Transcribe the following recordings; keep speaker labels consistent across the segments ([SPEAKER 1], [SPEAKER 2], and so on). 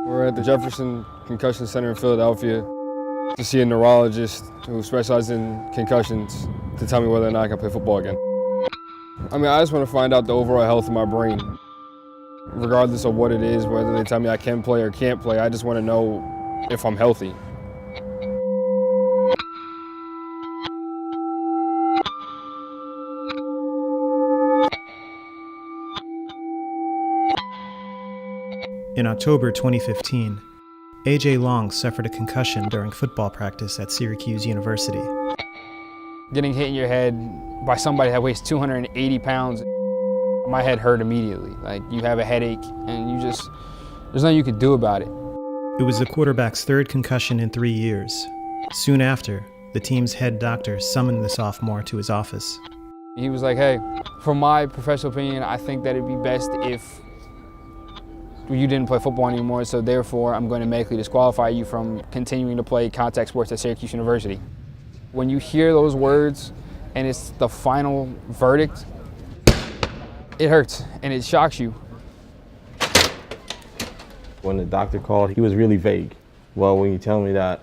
[SPEAKER 1] We're at the Jefferson Concussion Center in Philadelphia to see a neurologist who specializes in concussions to tell me whether or not I can play football again. I mean, I just want to find out the overall health of my brain. Regardless of what it is, whether they tell me I can play or can't play, I just want to know if I'm healthy.
[SPEAKER 2] In October 2015, A.J. Long suffered a concussion during football practice at Syracuse University.
[SPEAKER 3] Getting hit in your head by somebody that weighs 280 pounds, my head hurt immediately. Like, you have a headache and there's nothing you could do about it.
[SPEAKER 2] It was the quarterback's third concussion in 3 years. Soon after, the team's head doctor summoned the sophomore to his office.
[SPEAKER 3] He was like, hey, from my professional opinion, I think that it'd be best if you didn't play football anymore, so therefore I'm going to medically disqualify you from continuing to play contact sports at Syracuse University. When you hear those words and it's the final verdict, it hurts and it shocks you.
[SPEAKER 4] When the doctor called, he was really vague. Well, when you tell me that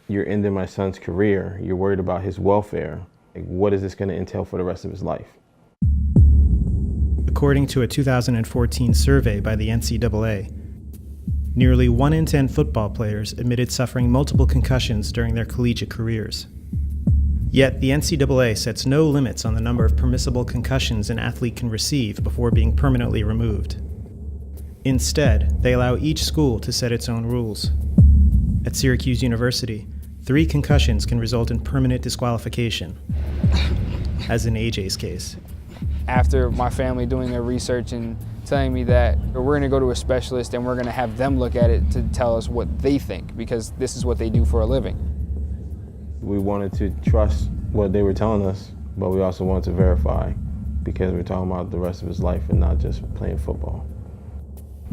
[SPEAKER 4] you're ending my son's career, you're worried about his welfare, like, what is this going to entail for the rest of his life?
[SPEAKER 2] According to a 2014 survey by the NCAA, nearly 1 in 10 football players admitted suffering multiple concussions during their collegiate careers. Yet the NCAA sets no limits on the number of permissible concussions an athlete can receive before being permanently removed. Instead, they allow each school to set its own rules. At Syracuse University, 3 concussions can result in permanent disqualification, as in AJ's case.
[SPEAKER 3] After my family doing their research and telling me that we're going to go to a specialist and we're going to have them look at it to tell us what they think, because this is what they do for a living.
[SPEAKER 4] We wanted to trust what they were telling us, but we also wanted to verify, because we're talking about the rest of his life and not just playing football.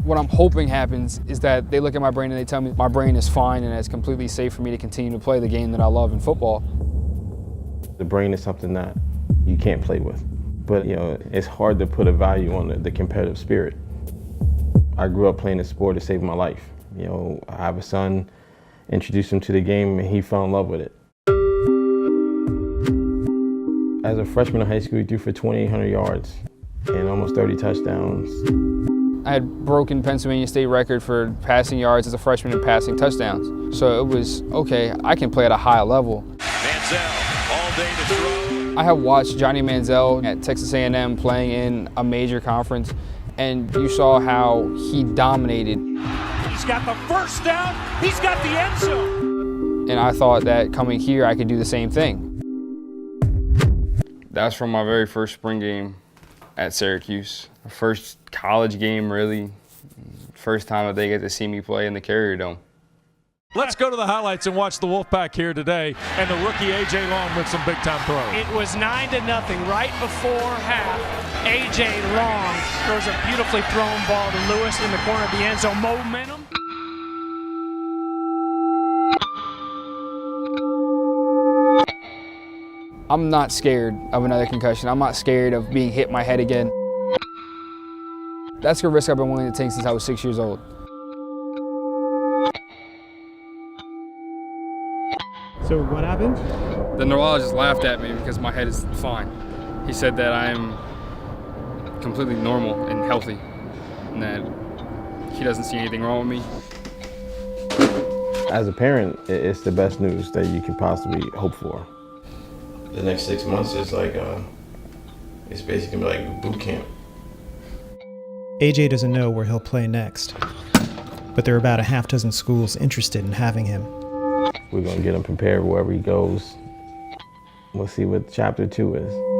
[SPEAKER 3] What I'm hoping happens is that they look at my brain and they tell me my brain is fine and it's completely safe for me to continue to play the game that I love in football.
[SPEAKER 4] The brain is something that you can't play with. But, it's hard to put a value on the competitive spirit. I grew up playing a sport to save my life. I have a son, introduced him to the game, and he fell in love with it. As a freshman in high school, he threw for 2,800 yards and almost 30 touchdowns.
[SPEAKER 3] I had broken Pennsylvania state record for passing yards as a freshman and passing touchdowns. So it was, okay, I can play at a high level.
[SPEAKER 5] Manziel, all day to throw.
[SPEAKER 3] I have watched Johnny Manziel at Texas A&M playing in a major conference, and you saw how he dominated.
[SPEAKER 5] He's got the first down, he's got the end zone.
[SPEAKER 3] And I thought that coming here, I could do the same thing.
[SPEAKER 1] That's from my very first spring game at Syracuse. First college game, really. First time that they get to see me play in the Carrier Dome.
[SPEAKER 5] Let's go to the highlights and watch the Wolfpack here today, and the rookie A.J. Long with some big-time throws.
[SPEAKER 6] It was 9-0 right before half. A.J. Long throws a beautifully thrown ball to Lewis in the corner of the end zone. Momentum.
[SPEAKER 3] I'm not scared of another concussion. I'm not scared of being hit in my head again. That's a risk I've been willing to take since I was 6 years old.
[SPEAKER 2] So what happened?
[SPEAKER 1] The neurologist laughed at me because my head is fine. He said that I am completely normal and healthy, and that he doesn't see anything wrong with me.
[SPEAKER 4] As a parent, it's the best news that you can possibly hope for. The next 6 months is like, it's basically like boot camp.
[SPEAKER 2] AJ doesn't know where he'll play next, but there are about a half dozen schools interested in having him.
[SPEAKER 4] We're going to get him prepared wherever he goes. We'll see what chapter 2 is.